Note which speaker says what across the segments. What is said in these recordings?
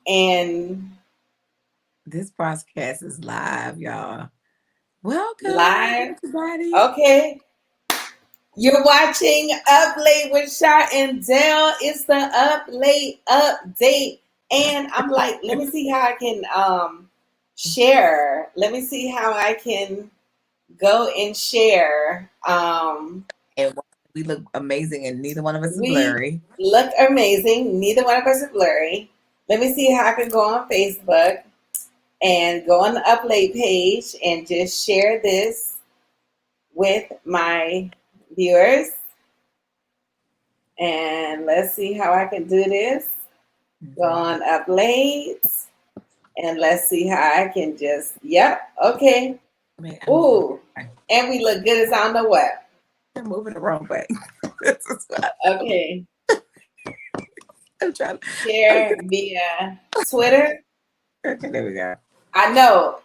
Speaker 1: And
Speaker 2: This podcast is live, y'all. Welcome,
Speaker 1: live.
Speaker 2: everybody.
Speaker 1: Okay. You're watching Up Late with Sha and Dell. It's the Up Late update. And I'm like, let me see how I can share. Let me see how I can go and share.
Speaker 2: And we look amazing, and neither one of us is
Speaker 1: We
Speaker 2: blurry.
Speaker 1: look amazing. Neither one of us is blurry. Let me see how I can go on Facebook and go on the Up Late page and just share this with my viewers. And let's see how I can do this. Go
Speaker 2: Mhm.
Speaker 1: on up late. And let's see how I can just, yep, okay.
Speaker 2: Wait,
Speaker 1: Ooh, and we look good as I don't know what.
Speaker 2: I'm moving the wrong way. This is what
Speaker 1: Okay,
Speaker 2: I'm trying.
Speaker 1: share via Twitter.
Speaker 2: Okay, there we go.
Speaker 1: I know,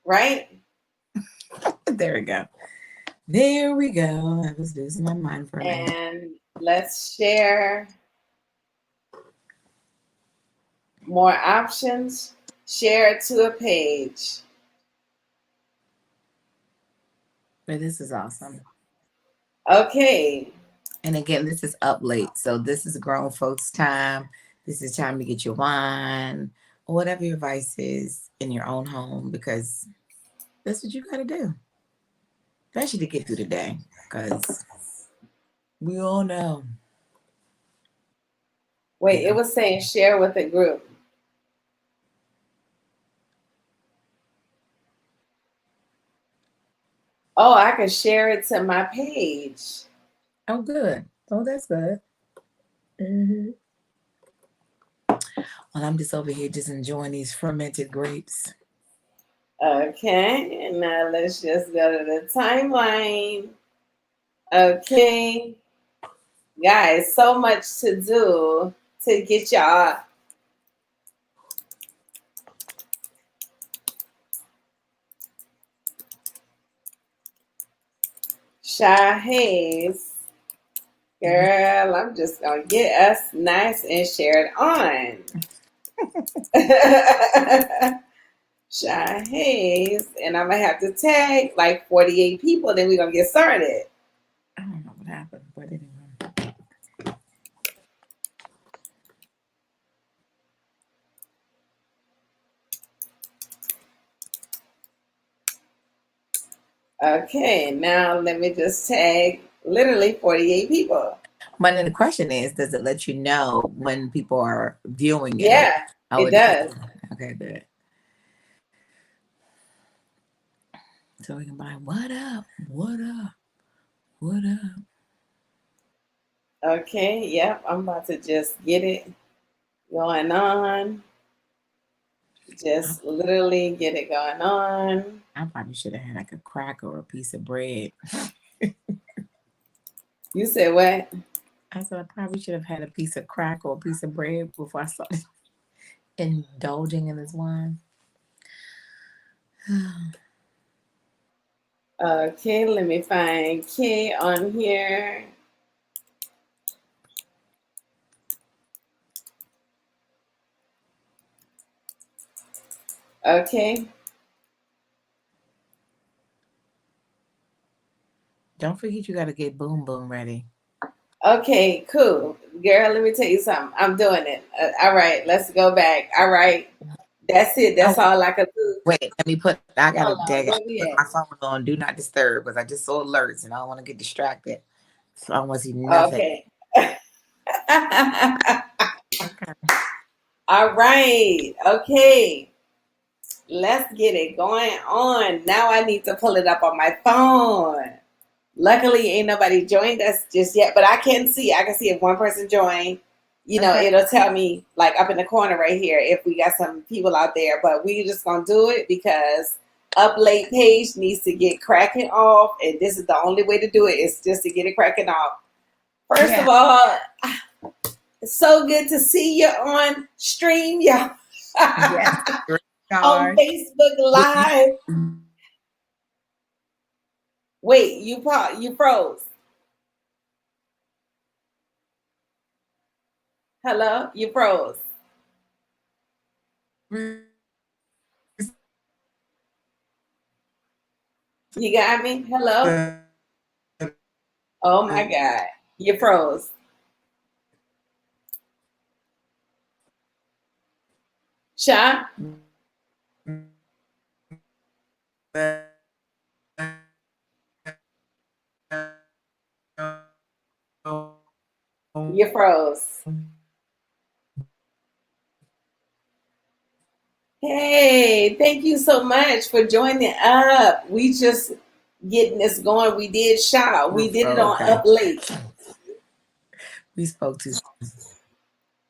Speaker 1: right?
Speaker 2: There we go. There we go. I was losing my mind for a minute.
Speaker 1: And let's share more options. Share to a page.
Speaker 2: But this is awesome.
Speaker 1: Okay,
Speaker 2: And again, this is up late. So this is grown folks' time. This is time to get your wine or whatever your vice is in your own home because that's what you got to do, especially to get through the day. Because we all know.
Speaker 1: wait, it
Speaker 2: Yeah.
Speaker 1: was saying share with a group. Oh, I can share it to my page.
Speaker 2: Oh, good. Oh, that's good. Hmm. Well, I'm just over here just enjoying these fermented grapes.
Speaker 1: Okay, and now let's just go to the timeline. Okay, guys, so much to do to get y'all. Sha Hayes,
Speaker 2: Mhm.
Speaker 1: girl, I'm just gonna get us nice and shared on. Sha Hayes, and I'm gonna have to tag like 48 people, then we're gonna get started.
Speaker 2: I don't know what happened, but anyway.
Speaker 1: Okay, now let me just tag literally 48 people.
Speaker 2: But then the question is, does it let you know when people are viewing it?
Speaker 1: Yeah,
Speaker 2: Oh,
Speaker 1: it
Speaker 2: it does.
Speaker 1: does.
Speaker 2: Okay, good. So we can buy what up? What up? What up?
Speaker 1: Okay, yep, I'm about to just get it going on.
Speaker 2: I,
Speaker 1: Just literally get it going on.
Speaker 2: I probably should have had like a cracker or a piece of bread.
Speaker 1: You said what?
Speaker 2: I said I probably should have had a piece of cracker or a piece of bread before I started indulging in this wine.
Speaker 1: Okay, let me find K on here. Okay.
Speaker 2: Don't forget you got to get Boom Boom ready.
Speaker 1: Okay, cool. Girl, let me tell you something. I'm doing it. All right, let's go back. All right. That's it.
Speaker 2: Oh,
Speaker 1: That's all I could do.
Speaker 2: wait, let me put. I gotta
Speaker 1: Hold on.
Speaker 2: dig.
Speaker 1: Where
Speaker 2: Put
Speaker 1: we
Speaker 2: my phone on Do Not Disturb because I just saw alerts and I don't want to get distracted. So I don't want to see
Speaker 1: at?
Speaker 2: nothing.
Speaker 1: Okay.
Speaker 2: Okay.
Speaker 1: All right. Okay. Let's get it going on. Now I need to pull it up on my phone. Luckily, ain't nobody joined us just yet, but I can see. I can see if one person joined. You know,
Speaker 2: Okay.
Speaker 1: it'll tell me like up in the corner right here if we got some people out there. But we just gonna do it because up late page needs to get cracking off, and this is the only way to do it. Is just to get it cracking off. First
Speaker 2: Yeah.
Speaker 1: of all, it's so good to see you on stream, y'all.
Speaker 2: Yes. Green
Speaker 1: On
Speaker 2: card.
Speaker 1: Facebook
Speaker 2: What you?
Speaker 1: Live. Wait, you froze. Hello, you froze. You got me? Hello? Oh my God. You froze. Sha? You froze. Hey, thank you so much for joining up. We just getting this going. We did Sha. We did it on
Speaker 2: Okay.
Speaker 1: Up Late.
Speaker 2: We spoke to.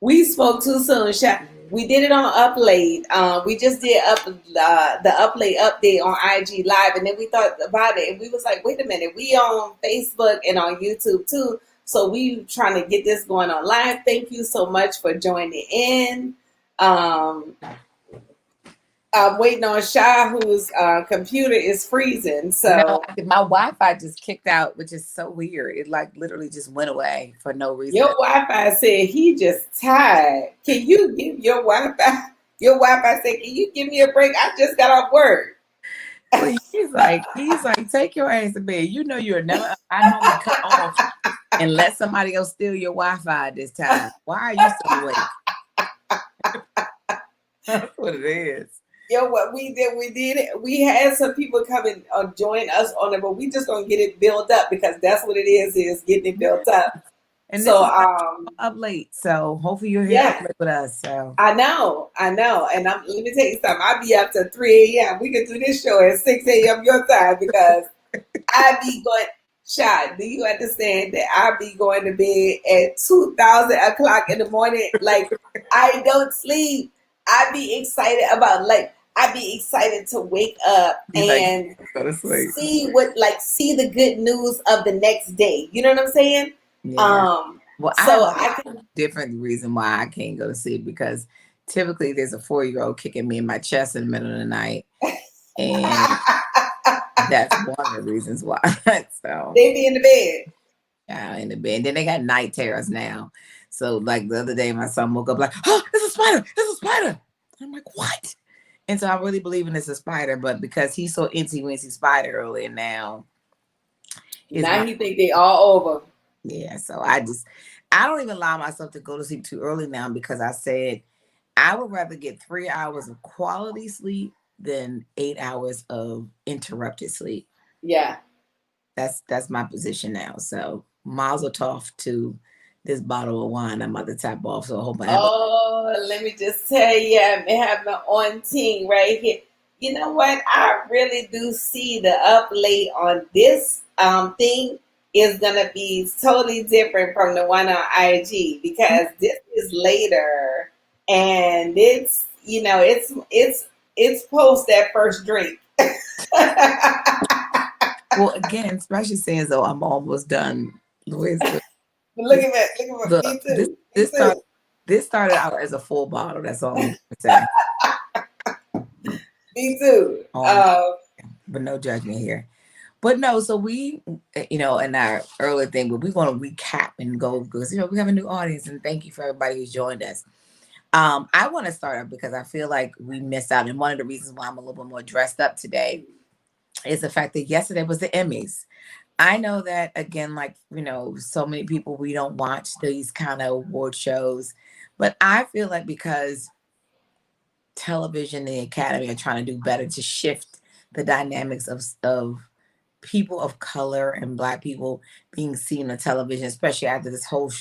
Speaker 1: We spoke too soon, Sha. We did it on Up Late. We just did the Up Late update on IG Live, and then we thought about it, and we was like, wait a minute, we on Facebook and on YouTube too. So we trying to get this going on live. Thank you so much for joining in. Um, I'm waiting on Sha, whose computer is freezing.
Speaker 2: No,
Speaker 1: So
Speaker 2: my Wi-Fi just kicked out, which is so weird. It like literally just went away for no reason.
Speaker 1: your Wi-Fi said he just tired. Can you give your Wi-Fi? Your Wi-Fi said, "Can you give me a break? I just got off work."
Speaker 2: Well, he's like, take your ass to bed. You know you're never. I normally cut off and let somebody else steal your Wi-Fi this time. Why are you so awake? That's what it is.
Speaker 1: Yo, what we did it. We had some people come and join us on it, but we just gonna get it built up because that's what it is getting it built up.
Speaker 2: And this
Speaker 1: So
Speaker 2: is up late, so hopefully you're here up
Speaker 1: yeah,
Speaker 2: late with us. So
Speaker 1: I know, and let me tell you something. I'll be up to 3 a.m. We can do this show at 6 a.m. your time because I be going. Shot, do you understand that I be going to bed at 2,000 o'clock in the morning? Like I don't sleep. I be excited about I be excited to wake up
Speaker 2: you like
Speaker 1: and
Speaker 2: go to sleep.
Speaker 1: see the good news of the next day. You know what I'm saying?
Speaker 2: Yeah. Well, I have
Speaker 1: So
Speaker 2: a
Speaker 1: I can.
Speaker 2: different reason why I can't go to sleep because typically there's a 4-year-old kicking me in my chest in the middle of the night, and that's one of the reasons why. So
Speaker 1: They be in the bed.
Speaker 2: yeah, in the bed. Then they got night terrors now. So like the other day, my son woke up like, "Oh, it's a spider! It's a spider!" I'm like, "What?" And so I really believe in it's a spider, but because he's so incy wincy spider earlier now, his
Speaker 1: Now
Speaker 2: mind,
Speaker 1: he think they all over.
Speaker 2: yeah. So I don't even allow myself to go to sleep too early now because I said I would rather get 3 hours of quality sleep than 8 hours of interrupted sleep.
Speaker 1: Yeah.
Speaker 2: That's my position now. So mazel tov to this bottle of wine I'm about to tap off. So I hope I have a
Speaker 1: Oh, let me just tell you, I have my on team right here. You know what? I really do see the uplay on this thing is gonna be totally different from the one on IG because this is later and it's it's post that first drink.
Speaker 2: well again, especially saying though I'm almost done. Louis,
Speaker 1: Look
Speaker 2: this
Speaker 1: at that, look at
Speaker 2: look
Speaker 1: me too. Me
Speaker 2: this
Speaker 1: too.
Speaker 2: started out as a full bottle. That's all I'm gonna say.
Speaker 1: Me too.
Speaker 2: But no judgment here. But no, so we, in our earlier thing, but we want to recap and go because we have a new audience, and thank you for everybody who's joined us. I want to start up because I feel like we missed out, and one of the reasons why I'm a little bit more dressed up today is the fact that yesterday was the Emmys. I know that again, like so many people we don't watch these kind of award shows, but I feel like because television and the Academy are trying to do better to shift the dynamics of people of color and Black people being seen on television, especially after this whole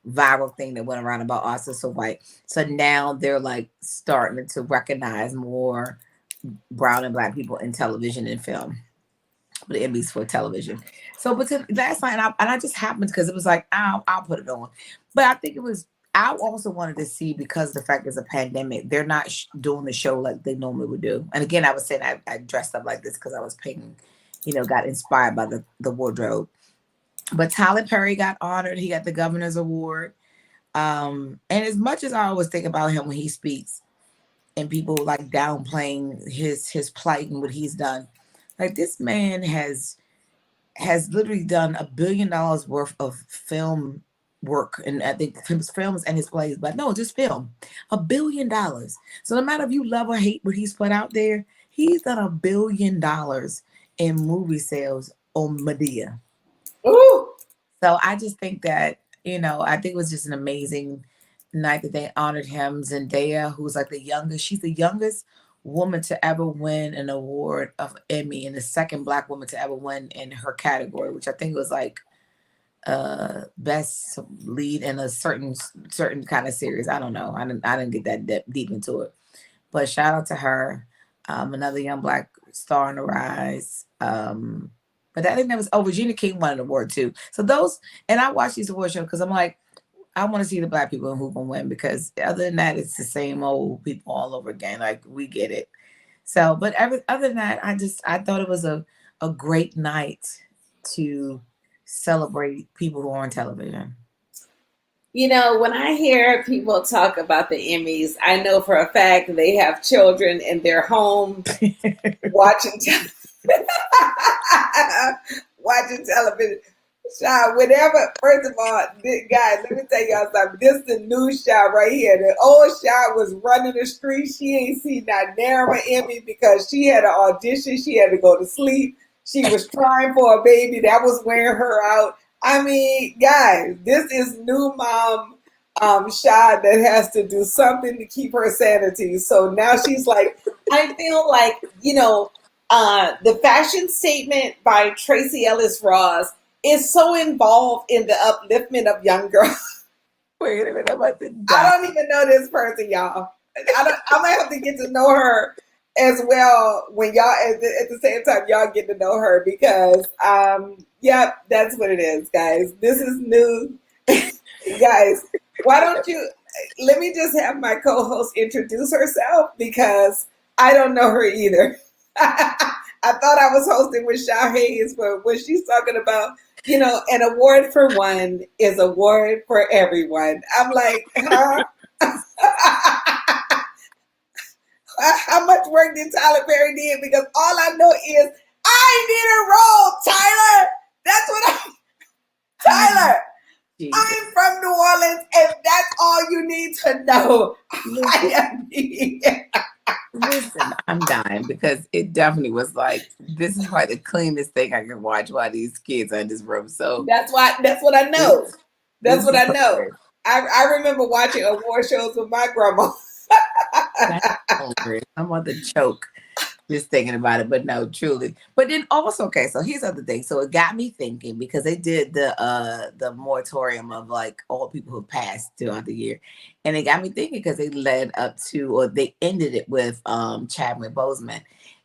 Speaker 2: viral thing that went around about us so white. So now they're like starting to recognize more brown and Black people in television and film, but at least for television. So, but last night, and I just happened because it was like, I'll put it on. But I think it was, I also wanted to see because of the fact there's a pandemic, they're not doing the show like they normally would do. And again, I was saying I dressed up like this because I was paying, got inspired by the wardrobe. But Tyler Perry got honored. He got the governor's award. And as much as I always think about him when he speaks and people like downplaying his plight and what he's done, like this man has literally done $1 billion worth of film work, and I think his films and his plays, but no, just film. $1 billion. So no matter if you love or hate what he's put out there, he's done $1 billion in movie sales on Medea.
Speaker 1: Ooh.
Speaker 2: So I just think that, I think it was just an amazing night that they honored him. Zendaya, who's like she's the youngest woman to ever win an award of Emmy and the second Black woman to ever win in her category, which I think was like best lead in a certain kind of series. I don't know. I didn't get that deep into it. But shout out to her. Another young Black star on the rise. But I think that was Virginia King won an award too. So those, and I watch these award shows because I'm like, I want to see the Black people who can win, because other than that, it's the same old people all over again. Like, we get it. So, but other than that, I thought it was a great night to celebrate people who are on television.
Speaker 1: When I hear people talk about the Emmys, I know for a fact they have children in their home watching watching television. Sha, whatever. First of all, guys, let me tell y'all something. This is the new Sha right here. The old Sha was running the street. She ain't seen that Narama Emmy because she had an audition. She had to go to sleep. She was trying for a baby that was wearing her out. I mean, guys, this is new mom Sha that has to do something to keep her sanity. So now she's like, I feel like, the fashion statement by Tracy Ellis Ross is so involved in the upliftment of young girls.
Speaker 2: Wait a minute, I'm about to die.
Speaker 1: I don't even know this person, y'all. I might have to get to know her as well when y'all at the same time y'all get to know her, because yep, that's what it is, guys. This is new. Guys, why don't you let me just have my co-host introduce herself, because I don't know her either. I thought I was hosting with Sha Hayes, but when she's talking about, an award for one is award for everyone. I'm like, huh? How much work did Tyler Perry did? Because all I know is I need a role, Tyler. That's what Tyler. Jesus. I'm from New Orleans, and that's all you need to know.
Speaker 2: Listen, I'm dying, because it definitely was like, this is probably the cleanest thing I can watch while these kids are in this room. So
Speaker 1: that's what I know. That's what I know. I remember watching award shows with my grandma.
Speaker 2: That's hilarious. I'm about to choke just thinking about it, but no, truly. But then also, okay, so here's the other thing. So it got me thinking, because they did the moratorium of like all people who passed throughout the year, and it got me thinking because they led up to, or they ended it with Chadwick Boseman,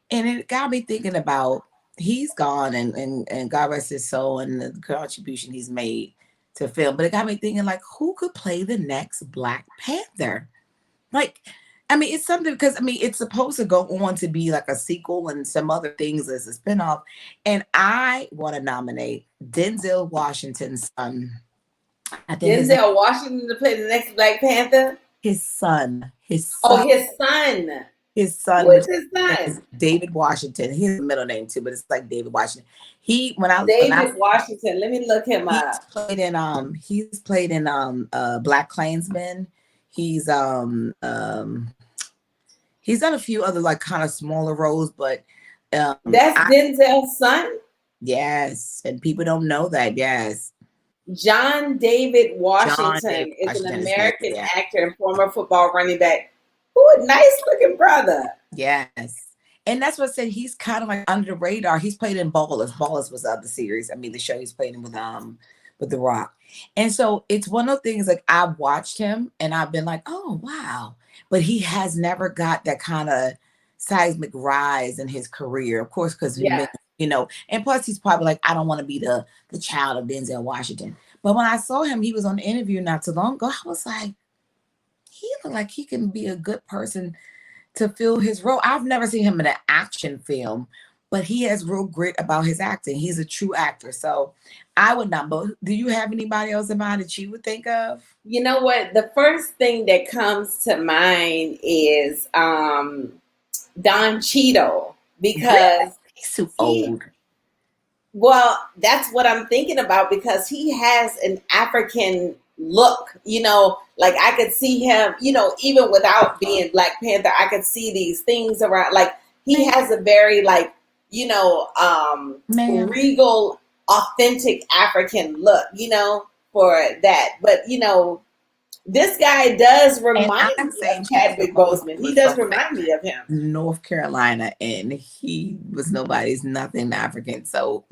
Speaker 2: and it got me thinking about, he's gone, and God rest his soul, and the contribution he's made to film. But it got me thinking, like, who could play the next Black Panther? Like, I mean, it's something, because I mean, it's supposed to go on to be like a sequel and some other things as a spinoff. And I want to nominate Denzel Washington's son.
Speaker 1: I think Denzel Washington to play the next Black Panther.
Speaker 2: His son.
Speaker 1: Oh, his son.
Speaker 2: His son.
Speaker 1: What's his son?
Speaker 2: Is David Washington. He has a middle name too, but it's like David Washington.
Speaker 1: Washington. Let me look him up.
Speaker 2: He's played in Black Klansman. He's done a few other like kind of smaller roles, but
Speaker 1: that's Denzel's son.
Speaker 2: Yes, and people don't know that. Yes,
Speaker 1: John David Washington is an American actor and former football running back. Ooh, nice looking brother.
Speaker 2: Yes, and that's what I said. He's kind of like under the radar. He's played in Ballers. Ballers was the other series. I mean, the show he's played in with The Rock. And so it's one of those things, like, I've watched him and I've been like, oh, wow. But he has never got that kind of seismic rise in his career, of course, because, and plus he's probably like, I don't want to be the child of Denzel Washington. But when I saw him, he was on the interview not too long ago, I was like, he looked like he can be a good person to fill his role. I've never seen him in an action film, but he has real grit about his acting. He's a true actor. So I would not. But do you have anybody else in mind that you would think of?
Speaker 1: You know what? The first thing that comes to mind is Don Cheadle, because
Speaker 2: he's too old.
Speaker 1: Well, that's what I'm thinking about, because he has an African look, like I could see him, even without being Black Panther, I could see these things around. Like he has a very like,
Speaker 2: Ma'am.
Speaker 1: regal, authentic African look, for that. But this guy does
Speaker 2: And
Speaker 1: remind
Speaker 2: I'm
Speaker 1: me of
Speaker 2: saying
Speaker 1: Chadwick Boseman. He
Speaker 2: was
Speaker 1: does
Speaker 2: from
Speaker 1: remind me of him.
Speaker 2: North Carolina, and he was nobody's nothing African. So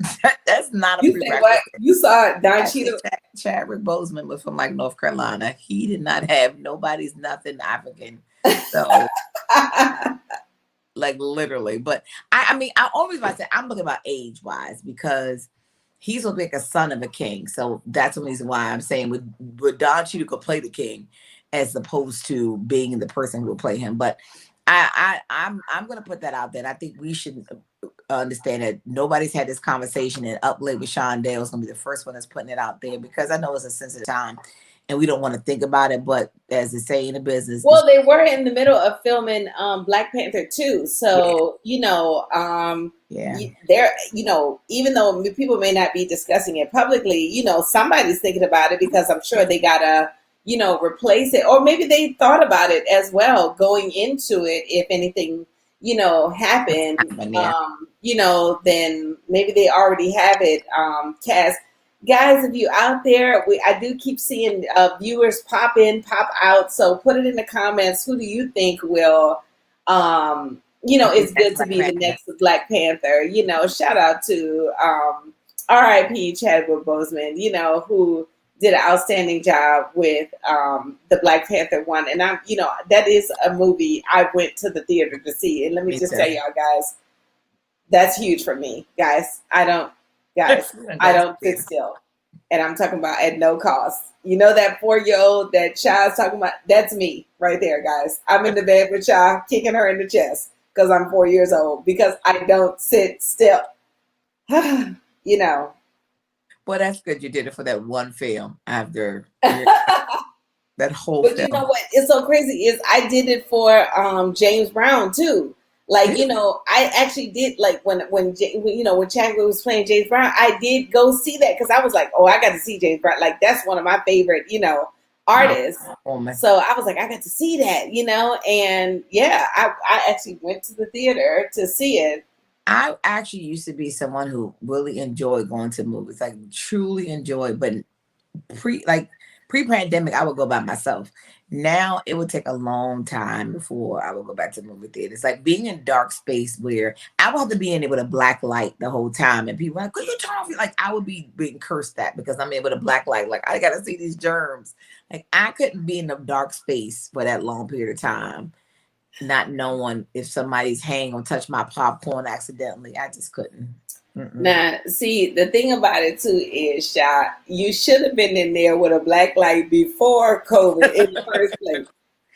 Speaker 2: that's not a
Speaker 1: You say what?
Speaker 2: prerequisite.
Speaker 1: You saw Don
Speaker 2: I said
Speaker 1: Cheadle?
Speaker 2: Chadwick Boseman was from like North Carolina. He did not have nobody's nothing African. So like literally. But I mean, I always about to say I'm looking about age wise because he's gonna be like a son of a king. So that's the reason why I'm saying with Don Cheadle could play the king as opposed to being the person who will play him. But I'm gonna put that out there. I think we should understand that nobody's had this conversation, and Uplate with Sean Dale is gonna be the first one that's putting it out there because I know it's a sensitive time and we don't want to think about it. But as they say in the business,
Speaker 1: Well, they were in the middle of filming Black Panther 2. So,
Speaker 2: yeah.
Speaker 1: they're, even though people may not be discussing it publicly, somebody's thinking about it because I'm sure they gotta, replace it. Or maybe they thought about it as well going into it if anything, happened.
Speaker 2: Yeah.
Speaker 1: Then maybe they already have it cast. Guys, if you out there, I do keep seeing viewers pop in, pop out. So put it in the comments. Who do you think will, it's good to be the next Black Panther? Shout out to R.I.P. Chadwick Boseman, who did an outstanding job with the Black Panther one. And that is a movie I went to the theater to see. And let me just tell y'all guys, that's huge for me, guys. I don't sit still. And I'm talking about at no cost. That 4-year-old that Sha's talking about, that's me right there, guys. I'm in the bed with Sha, kicking her in the chest because I'm 4 years old because I don't sit still.
Speaker 2: Well, that's good. You did it for that one film after that whole
Speaker 1: But
Speaker 2: film.
Speaker 1: you know what? It's so crazy is I did it for James Brown too. Like, I actually did, like, when Chadwick was playing James Brown, I did go see that because I was like, oh, I got to see James Brown. Like, that's one of my favorite, artists. So I was like, I got to see that, and yeah, I actually went to the theater to see it.
Speaker 2: I actually used to be someone who really enjoyed going to movies, like truly enjoyed, but pre-pandemic, I would go by myself. Now it would take a long time before I would go back to the movie theaters. Like being in dark space where I would have to be in it with a black light the whole time, and people were like, "Could you turn off?" Like I would be being cursed at because I'm in with a black light. Like I gotta see these germs. Like I couldn't be in a dark space for that long period of time, not knowing if somebody's hand gonna touch my popcorn accidentally. I just couldn't.
Speaker 1: Now, see, the thing about it too is, Sha, you should have been in there with a black light before COVID in the first place,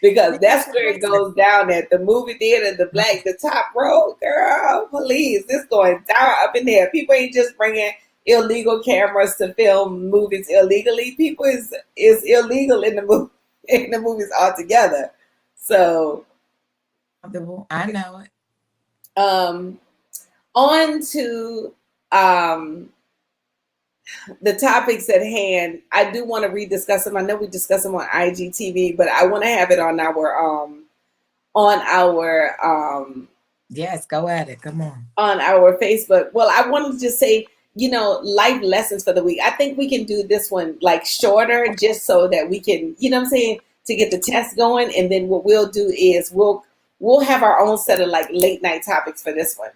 Speaker 1: because that's where it goes down at the movie theater, the top row, girl. Please, it's going down up in there. People ain't just bringing illegal cameras to film movies illegally. People is illegal in the movies altogether. So,
Speaker 2: I know it.
Speaker 1: On to the topics at hand. I do want to rediscuss them. I know we discussed them on IGTV, but I want to have it on our
Speaker 2: yes, go at it. Come on
Speaker 1: our Facebook. Well, I wanted to just say, life lessons for the week. I think we can do this one like shorter, just so that we can, what I'm saying, to get the test going, and then what we'll do is we'll have our own set of like late night topics for this one,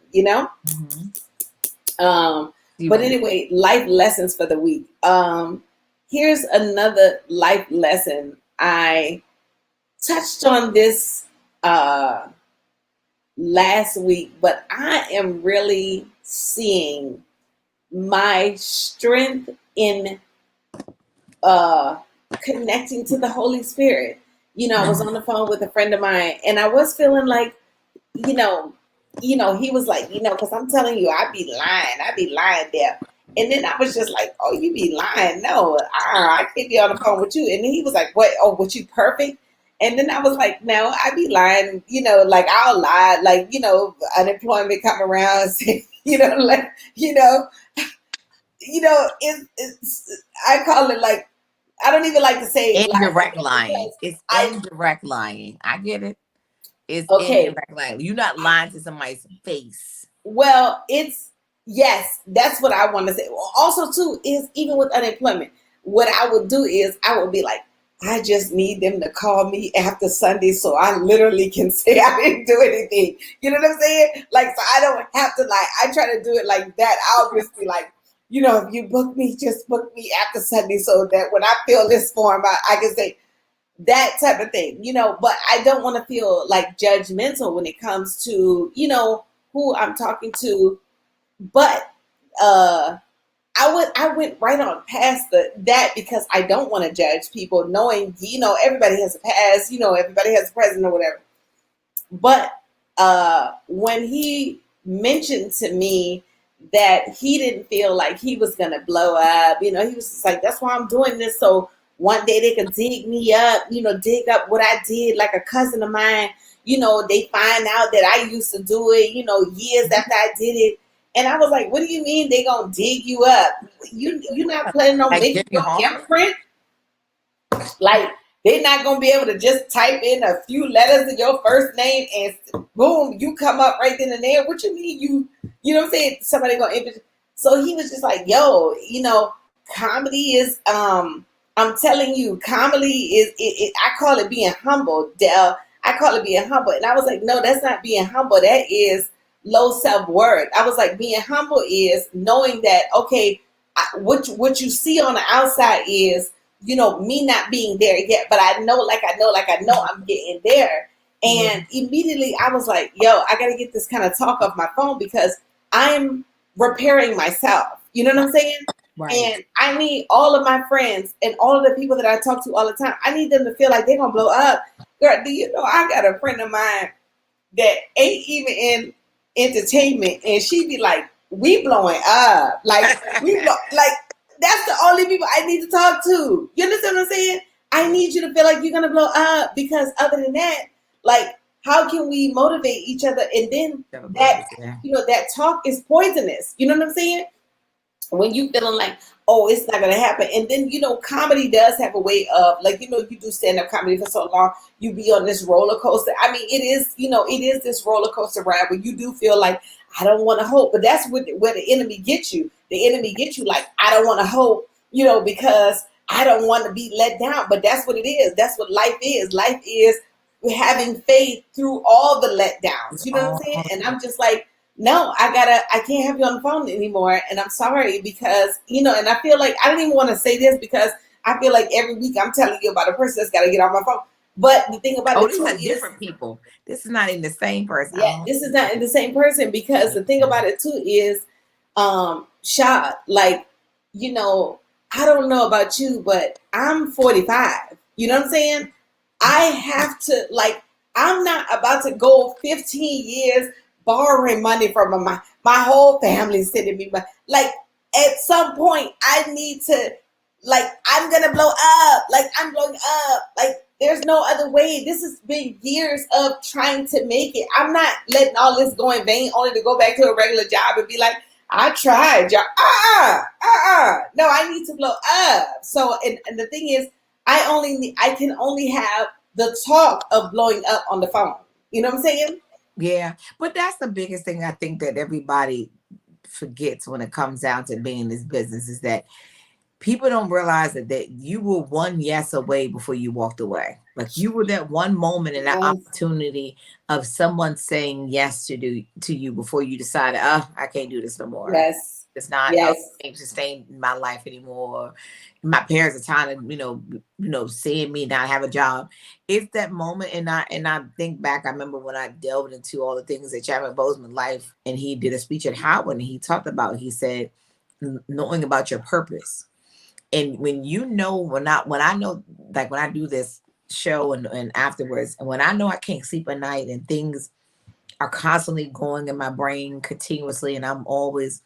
Speaker 1: But anyway, life lessons for the week. Here's another life lesson. I touched on this last week, but I am really seeing my strength in connecting to the Holy Spirit. I was on the phone with a friend of mine, and I was feeling like, he was like, because I'm telling you, I be lying there. And then I was just like, oh, you be lying. No, I can't be on the phone with you. And then he was like, what? Oh, what, you perfect? And then I was like, no, I be lying, like I'll lie, like, unemployment come around and say, it's I call it like I don't even like to say lie like
Speaker 2: Indirect
Speaker 1: that
Speaker 2: lying.
Speaker 1: because
Speaker 2: It's
Speaker 1: I
Speaker 2: indirect lying. I get it. It's
Speaker 1: okay.
Speaker 2: indirect lying. You're not lying to somebody's face.
Speaker 1: Well, it's yes, that's what I want to say. Well, also, too, is even with unemployment, what I would do is I would be like, I just need them to call me after Sunday so I literally can say I didn't do anything. You know what I'm saying? Like, so I don't have to, like, I try to do it like that. I'll just be like, if you book me, just book me after Sunday so that when I fill this form, I can say, that type of thing, but I don't want to feel like judgmental when it comes to, who I'm talking to. But I went right on past that because I don't want to judge people, knowing, everybody has a past, everybody has a present or whatever. But when he mentioned to me that he didn't feel like he was gonna blow up, he was just like, "That's why I'm doing this, so one day they could dig me up, dig up what I did." Like a cousin of mine, they find out that I used to do it, years after I did it. And I was like, "What do you mean they gonna dig you up? You're not planning on
Speaker 2: Like
Speaker 1: making
Speaker 2: Jimmy
Speaker 1: your
Speaker 2: Hoffa.
Speaker 1: imprint? Like they're not gonna be able to just type in a few letters of your first name and boom, you come up right then and there. What you mean you know what I'm saying? Somebody gonna so he was just like, yo, comedy is I'm telling you, comedy is I call it being humble, Dell. I call it being humble. And I was like, no, that's not being humble. That is low self-worth. I was like, being humble is knowing that, okay, what you see on the outside is me not being there yet, but I know I'm getting there.
Speaker 2: Yeah.
Speaker 1: And immediately I was like, yo, I got to get this kind of talk off my phone because I'm repairing myself. You know what I'm saying?
Speaker 2: Right.
Speaker 1: And I need all of my friends and all of the people that I talk to all the time. I need them to feel like they're going to blow up. Girl, do you know I got a friend of mine that ain't even in entertainment, and she be like, "We blowing up, like we blow, like that's the only people I need to talk to." You understand what I'm saying? I need you to feel like you're gonna blow up because other than that, like, how can we motivate each other? And then
Speaker 2: Have a
Speaker 1: that
Speaker 2: purpose, yeah.
Speaker 1: that talk is poisonous. You know what I'm saying? When you feeling like, oh, it's not gonna happen. And then comedy does have a way of, like, you do stand-up comedy for so long, you be on this roller coaster. I mean, it is this roller coaster ride where you do feel like, I don't want to hope. But that's where the enemy gets you. The enemy gets you like, I don't want to hope, because I don't want to be let down. But that's what it is. That's what life is. Life is having faith through all the letdowns.
Speaker 2: It's
Speaker 1: You know what I'm
Speaker 2: all
Speaker 1: saying? And I'm just like, no, I can't have you on the phone anymore. And I'm sorry because, and I feel like I don't even want to say this because I feel like every week I'm telling you about a person that's got to get off my phone. But the thing about
Speaker 2: oh,
Speaker 1: it
Speaker 2: these
Speaker 1: too
Speaker 2: are
Speaker 1: is,
Speaker 2: different people. This is not in the same person.
Speaker 1: yeah, this is not the same person because the thing about it too is, Sha, like, I don't know about you, but I'm 45. You know what I'm saying? I have to, like, I'm not about to go 15 years borrowing money from my whole family sending me money. Like, at some point, I need to, like, I'm gonna blow up. Like, I'm blowing up. Like, there's no other way. This has been years of trying to make it. I'm not letting all this go in vain only to go back to a regular job and be like, I tried, y'all. No, I need to blow up. So, and the thing is, I can only have the talk of blowing up on the phone. You know what I'm saying?
Speaker 2: Yeah. But that's the biggest thing I think that everybody forgets when it comes down to being in this business is that people don't realize that you were one yes away before you walked away. Like you were that one moment and that
Speaker 1: Yes.
Speaker 2: opportunity of someone saying yes to you before you decided, oh, I can't do this no more.
Speaker 1: Yes.
Speaker 2: It's not
Speaker 1: Yes.
Speaker 2: can't sustain my life anymore. My parents are tired of, seeing me not have a job. It's that moment and I think back, I remember when I delved into all the things that Chadwick Boseman's life and he did a speech at Howard and he talked about, he said, knowing about your purpose. And when when I know, like when I do this show and afterwards, and when I know I can't sleep at night and things are constantly going in my brain continuously, and I'm always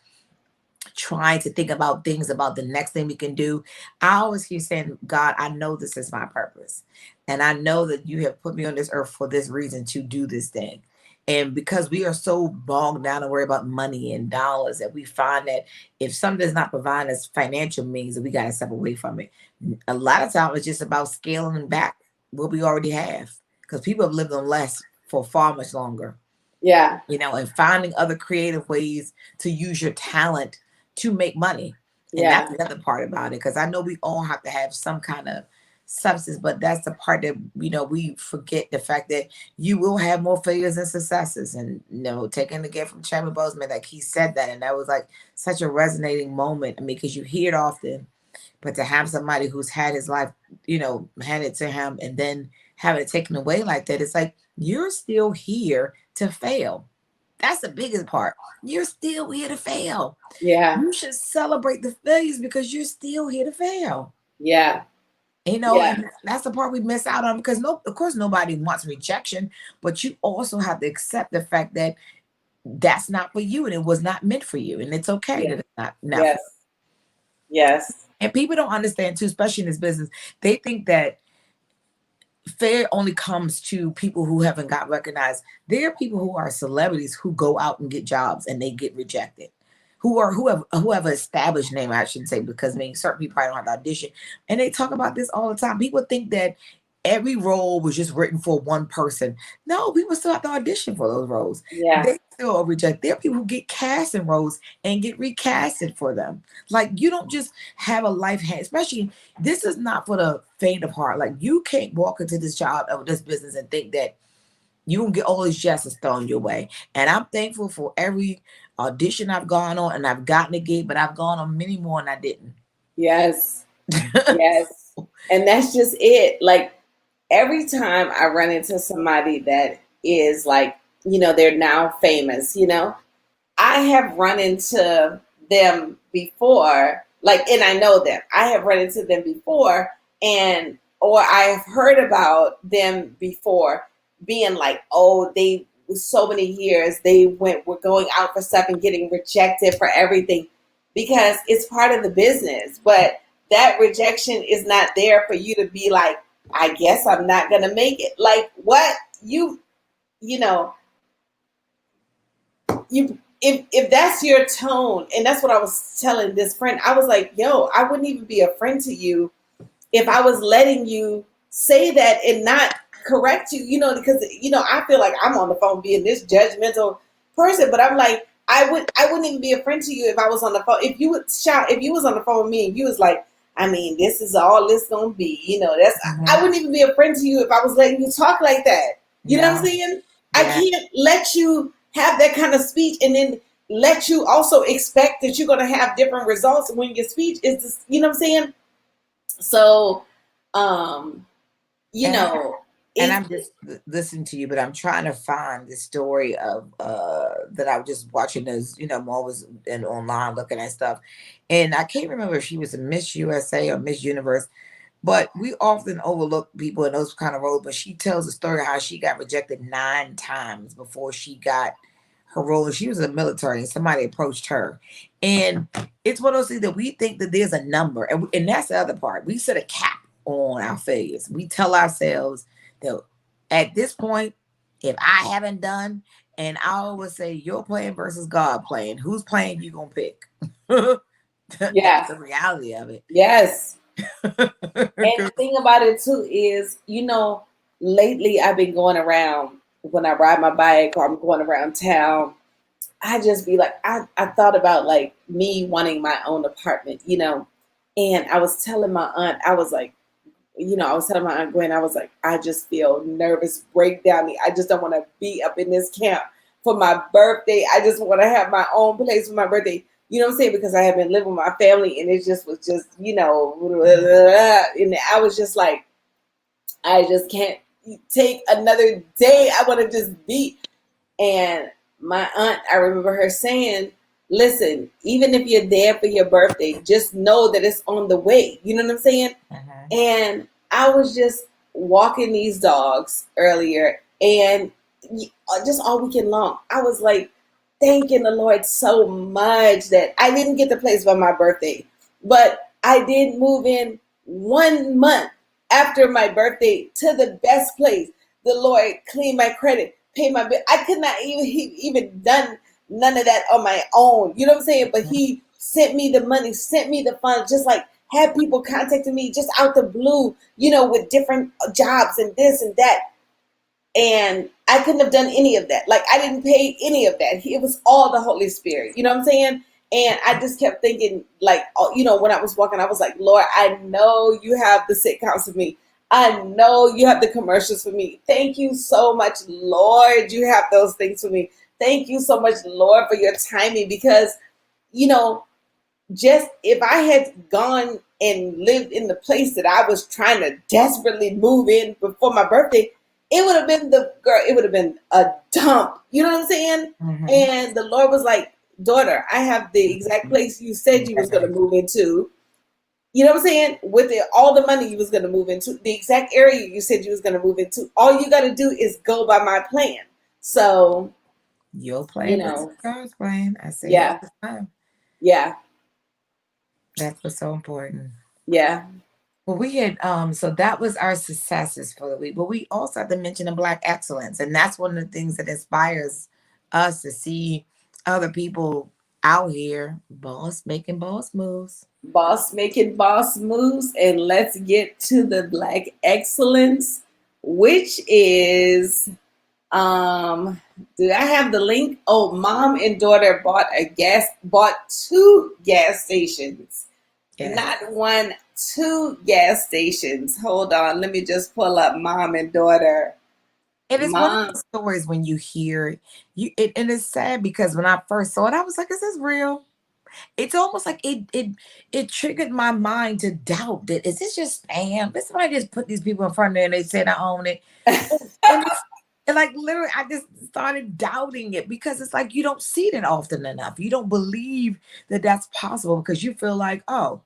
Speaker 2: trying to think about things about the next thing we can do, I always keep saying, God, I know this is my purpose. And I know that you have put me on this earth for this reason to do this thing. And because we are so bogged down and worry about money and dollars, that we find that if something does not provide us financial means, that we got to step away from it. A lot of times it's just about scaling back what we already have, because people have lived on less for far much longer.
Speaker 1: Yeah.
Speaker 2: And finding other creative ways to use your talent to make money. And
Speaker 1: Yeah.
Speaker 2: that's the other part about it, because I know we all have to have some kind of substance, but that's the part that we forget, the fact that you will have more failures than successes. And taking again from Chadwick Boseman, like he said that, and that was like such a resonating moment. I mean, because you hear it often, but to have somebody who's had his life handed to him and then have it taken away like that, it's like you're still here to fail. That's the biggest part. You're still here to fail.
Speaker 1: Yeah.
Speaker 2: You should celebrate the failures because you're still here to fail.
Speaker 1: Yeah. Yeah.
Speaker 2: And that's the part we miss out on, because of course nobody wants rejection, but you also have to accept the fact that that's not for you and it was not meant for you, and it's okay
Speaker 1: Yeah.
Speaker 2: that it's not
Speaker 1: Yes.
Speaker 2: for
Speaker 1: Yes.
Speaker 2: And people don't understand too, especially in this business. They think that fair only comes to people who haven't got recognized. There are people who are celebrities who go out and get jobs and they get rejected. Who have an established name, I shouldn't say, because I mean certain people probably don't have to audition. And they talk about this all the time. People think that every role was just written for one person. No, people still have to audition for those roles.
Speaker 1: Yeah.
Speaker 2: They still reject. There are people who get cast in roles and get recasted for them. Like, you don't just have a life hand, especially this is not for the faint of heart. Like, you can't walk into this job of this business and think that you can get all these yeses thrown your way. And I'm thankful for every audition I've gone on, and I've gotten a gig, but I've gone on many more and I didn't.
Speaker 1: Yes. Yes. And that's just it. Like, every time I run into somebody that is like, they're now famous, I have run into them before, like, and I know them. I have run into them before, or I have heard about them before being like, oh, they so many years were going out for stuff and getting rejected for everything, because it's part of the business. But that rejection is not there for you to be like, I guess I'm not gonna make it. Like, what if that's your tone, and that's what I was telling this friend, I was like, yo, I wouldn't even be a friend to you if I was letting you say that and not correct you, because I feel like I'm on the phone being this judgmental person, but I'm like, I wouldn't even be a friend to you if I was on the phone. If you was on the phone with me and you was like, I mean, this is all this gonna be, I wouldn't even be a friend to you if I was letting you talk like that. You know what I'm saying? Yeah. I can't let you have that kind of speech and then let you also expect that you're gonna have different results when your speech is just, you know what I'm saying? So,
Speaker 2: and I'm just listening to you, but I'm trying to find the story of that I was just watching those, I'm always online looking at stuff. And I can't remember if she was a Miss USA or Miss Universe, but we often overlook people in those kind of roles. But she tells the story of how she got rejected 9 times before she got her role. She was in the military and somebody approached her. And it's one of those things that we think that there's a number. And that's the other part. We set a cap on our failures. We tell ourselves that at this point, if I haven't done, and I always say, your plan versus God plan, whose plan you gonna pick? That's the reality of it.
Speaker 1: Yes. And the thing about it too is, lately I've been going around, when I ride my bike or I'm going around town, I just be like, I thought about like me wanting my own apartment, and I was telling my aunt, I was telling my aunt Gwen, I was like, I just feel nervous breakdown. I just don't want to be up in this camp for my birthday. I just want to have my own place for my birthday. You know what I'm saying? Because I have been living with my family and it just was just, and I was just like, I just can't take another day. I want to just be. And my aunt, I remember her saying, listen, even if you're there for your birthday, just know that it's on the way. You know what I'm saying? And I was just walking these dogs earlier, and just all weekend long, I was like, thanking the Lord so much that I didn't get the place by my birthday, but I did move in 1 month after my birthday to the best place. The Lord cleaned my credit. pay my bill. I could not even done none of that on my own. You know what I'm saying? But he sent me the money, sent me the funds, just like had people contacting me just out the blue, with different jobs and this and that. And I couldn't have done any of that. Like I didn't pay any of that. It was all the Holy Spirit. You know what I'm saying? And I just kept thinking, like, when I was walking, I was like, Lord, I know you have the sitcoms for me. I know you have the commercials for me. Thank you so much, Lord. You have those things for me. Thank you so much, Lord, for your timing. Because, you know, just if I had gone and lived in the place that I was trying to desperately move in before my birthday, it would have been it would have been a dump. You know what I'm saying?
Speaker 2: Mm-hmm.
Speaker 1: And the Lord was like, daughter, I have the exact place you said you was going to move into. You know what I'm saying? With all the money you was going to move into, the exact area you said you was going to move into. All you got to do is go by my plan. So,
Speaker 2: Your plan versus God's plan. I say it all
Speaker 1: yeah,
Speaker 2: the time.
Speaker 1: yeah,
Speaker 2: That's what's so important.
Speaker 1: yeah.
Speaker 2: Well, we had so that was our successes for the week, but we also have to mention the Black excellence, and that's one of the things that inspires us to see other people out here, making boss moves.
Speaker 1: Boss making boss moves. And let's get to the Black excellence, which is do I have the link? Oh, mom and daughter bought two gas stations.
Speaker 2: Yes.
Speaker 1: Not one, two gas stations. Hold on, let me just pull up mom and daughter.
Speaker 2: It is one of
Speaker 1: Mom,
Speaker 2: those stories when you hear and it's sad because when I first saw it, I was like, "Is this real?" It's almost like it triggered my mind to doubt that is this just spam? Did somebody just put these people in front of me and they said I own it? And it's and like literally I just started doubting it because it's like you don't see it often enough. You don't believe that that's possible because you feel like, oh,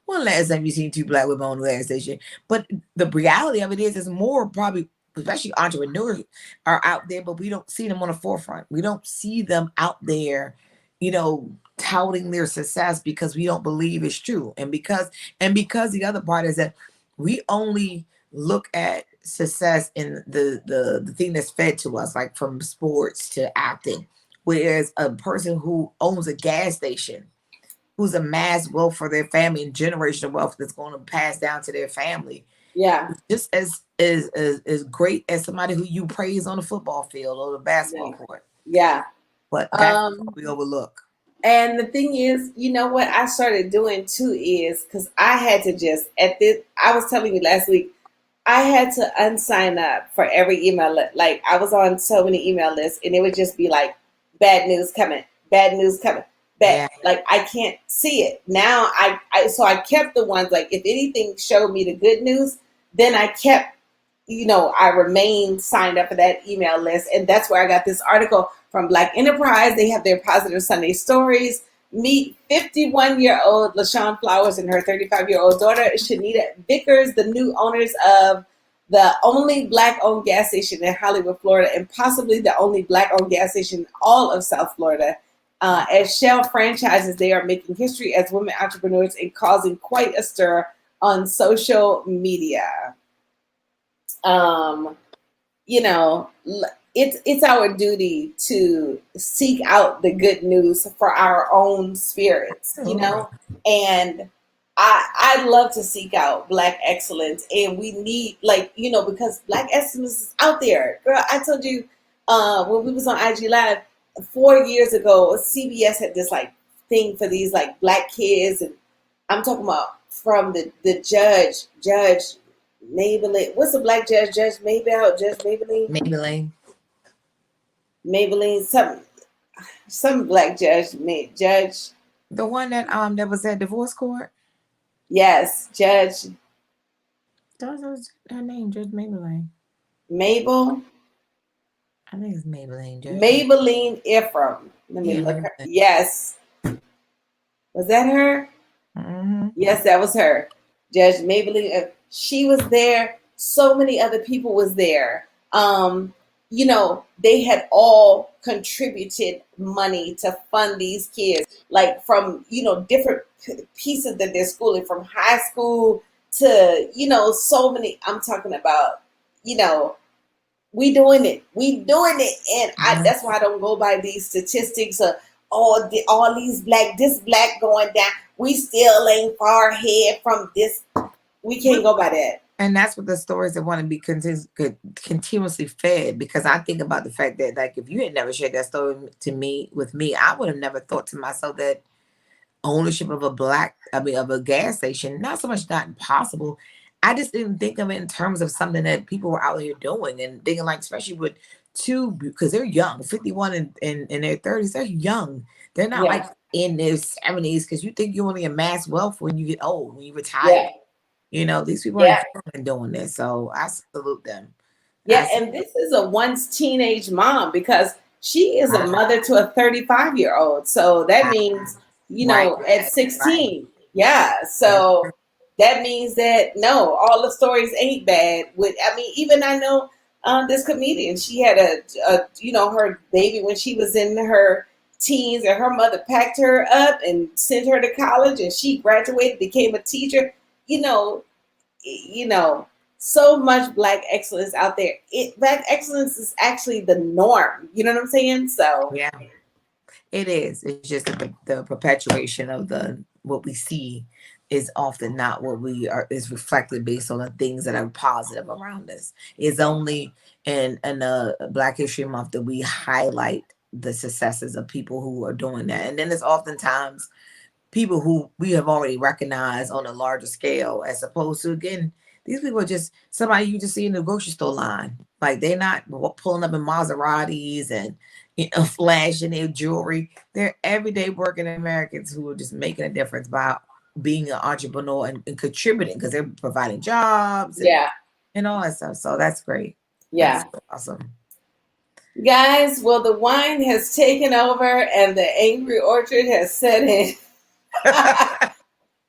Speaker 2: when last time you seen two black women on the gas station? But the reality of it is more probably, especially entrepreneurs are out there, but we don't see them on the forefront. We don't see them out there, touting their success because we don't believe it's true. And because the other part is that we only look at success in the thing that's fed to us, like from sports to acting. Whereas a person who owns a gas station, who's amassed wealth for their family and generational wealth that's going to pass down to their family,
Speaker 1: yeah,
Speaker 2: just as great as somebody who you praise on the football field or the basketball
Speaker 1: yeah,
Speaker 2: court.
Speaker 1: yeah.
Speaker 2: But that's what we overlook.
Speaker 1: And the thing is, you know what I started doing too is because I had to just I was telling you last week, I had to unsign up for every email. Like I was on so many email lists, and it would just be like, bad news coming, bad news coming, bad.
Speaker 2: Yeah.
Speaker 1: Like I can't see it now. So I kept the ones like if anything showed me the good news, then I kept. I remained signed up for that email list, and that's where I got this article from Black Enterprise. They have their Positive Sunday Stories. Meet 51-year-old LaShawn Flowers and her 35-year-old daughter, Shanita Vickers, the new owners of the only Black-owned gas station in Hollywood, Florida, and possibly the only Black-owned gas station in all of South Florida. As Shell franchises, they are making history as women entrepreneurs and causing quite a stir on social media. Um, it's our duty to seek out the good news for our own spirits, and I love to seek out Black excellence, and we need because Black excellence is out there. Girl, I told you when we was on IG Live 4 years ago, CBS had this like thing for these like Black kids, and I'm talking about from the judge Maybelline. What's the Black judge? Judge Maybelline? Maybelline, some Black judge, judge.
Speaker 2: The one that was at divorce court.
Speaker 1: Yes, Judge.
Speaker 2: That was her name, Judge Maybelline.
Speaker 1: Mabel.
Speaker 2: I think it's Maybelline. Judge
Speaker 1: Maybelline Ephraim. Let me look her. Yes. Was that her?
Speaker 2: Mm-hmm.
Speaker 1: Yes, that was her. Judge Maybelline. She was there. So many other people was there. They had all contributed money to fund these kids, like from, different pieces that they're schooling, from high school to, so many. I'm talking about, We doing it. We doing it, and
Speaker 2: Mhm.
Speaker 1: that's why I don't go by these statistics of all these this black going down. We still ain't far ahead from this. We can't go by that.
Speaker 2: And that's what the stories that want to be continuously fed. Because I think about the fact that, like, if you had never shared that story to me with me, I would have never thought to myself that ownership of of a gas station, not so much not impossible. I just didn't think of it in terms of something that people were out here doing and thinking, like, especially with two, because they're young, 51 and in their 30s, they're young. They're not like
Speaker 1: Yeah,
Speaker 2: in their 70s, because you think you only amass wealth when you get old, when you retire.
Speaker 1: yeah,
Speaker 2: These people are
Speaker 1: yeah.
Speaker 2: young and doing this. So I salute them.
Speaker 1: Yeah,
Speaker 2: I salute
Speaker 1: and this is a once teenage mom because she is a mother to a 35-year-old. So that means,
Speaker 2: right,
Speaker 1: at
Speaker 2: right.
Speaker 1: 16. Yeah.
Speaker 2: That's
Speaker 1: So that means that no, all the stories ain't bad. Even I know this comedian, she had her baby when she was in her teens, and her mother packed her up and sent her to college, and she graduated, became a teacher. You know, you know, so much black excellence out there. Black excellence is actually the norm. You know what I'm saying? So
Speaker 2: yeah. It is. It's just that the perpetuation of the what we see is often not what we are is reflected based on the things that are positive around us. It's only in Black History Month that we highlight the successes of people who are doing that. And then it's oftentimes people who we have already recognized on a larger scale, as opposed to, again, these people are just somebody you just see in the grocery store line. Like, they're not pulling up in Maseratis and flashing their jewelry. They're everyday working Americans who are just making a difference by being an entrepreneur and contributing, because they're providing jobs
Speaker 1: yeah,
Speaker 2: and all that stuff. So that's great. That's
Speaker 1: yeah.
Speaker 2: so awesome.
Speaker 1: Guys, well, the wine has taken over and the angry orchard has set in.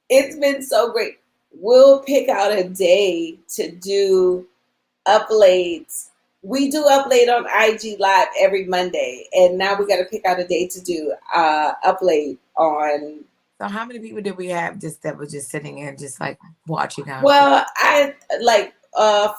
Speaker 1: It's been so great. We'll pick out a day to do Uplates. We do Uplate on IG Live every Monday, and now we got to pick out a day to do Uplate on.
Speaker 2: So how many people did we have just that was just sitting there just like watching our
Speaker 1: Well, I like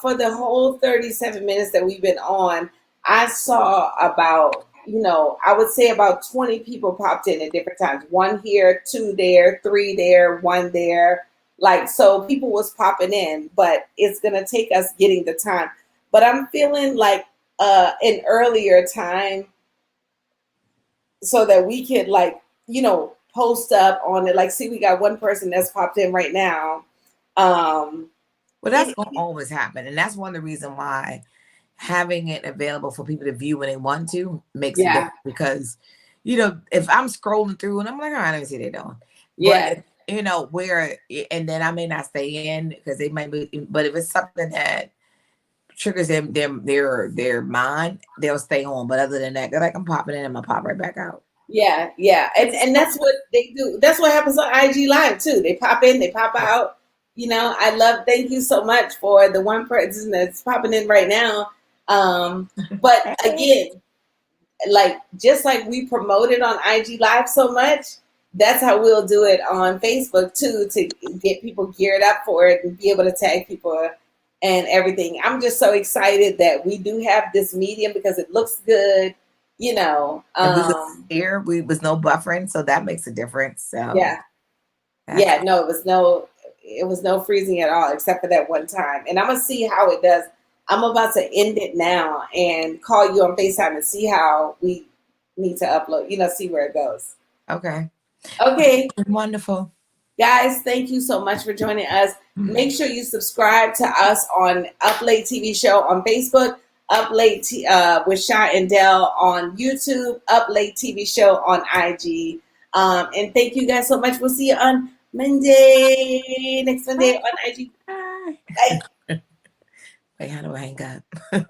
Speaker 1: for the whole 37 minutes that we've been on, I saw about, I would say about 20 people popped in at different times. One here, two there, three there, one there. Like, so people was popping in, but it's gonna take us getting the time. But I'm feeling like an earlier time so that we could, like, post up on it. Like, see, we got one person that's popped in right now. Um,
Speaker 2: Well, that's
Speaker 1: it,
Speaker 2: going to always happen. And that's one of the reasons why having it available for people to view when they want to makes a
Speaker 1: yeah,
Speaker 2: difference. Because, if I'm scrolling through and I'm like, all right, let me see what they're doing. But,
Speaker 1: yeah,
Speaker 2: where, and then I may not stay in because they might be, but if it's something that triggers their mind, they'll stay on. But other than that, they're like, I'm popping in, I'm going to pop right back out.
Speaker 1: yeah, yeah. And that's what they do. That's what happens on IG Live too. They pop in, they pop out. Thank you so much for the one person that's popping in right now. But again, like, just like we promote it on IG Live so much, that's how we'll do it on Facebook too, to get people geared up for it and be able to tag people and everything. I'm just so excited that we do have this medium because it looks good, you know.
Speaker 2: And we was here, we was no buffering, so that makes a difference. So
Speaker 1: Yeah,
Speaker 2: that's
Speaker 1: yeah, no, it was no freezing at all except for that one time. And I'm gonna see how it does. I'm about to end it now and call you on FaceTime and see how we need to upload, see where it goes.
Speaker 2: okay.
Speaker 1: Okay,
Speaker 2: Wonderful.
Speaker 1: guys, thank you so much for joining us. Make sure you subscribe to us on Uplate TV Show on Facebook, with Sha and Dell on YouTube, Uplate TV Show on IG. And thank you guys so much. We'll see you on Monday, next Monday on IG.
Speaker 2: Bye.
Speaker 1: Bye.
Speaker 2: Wait, how do I hang up?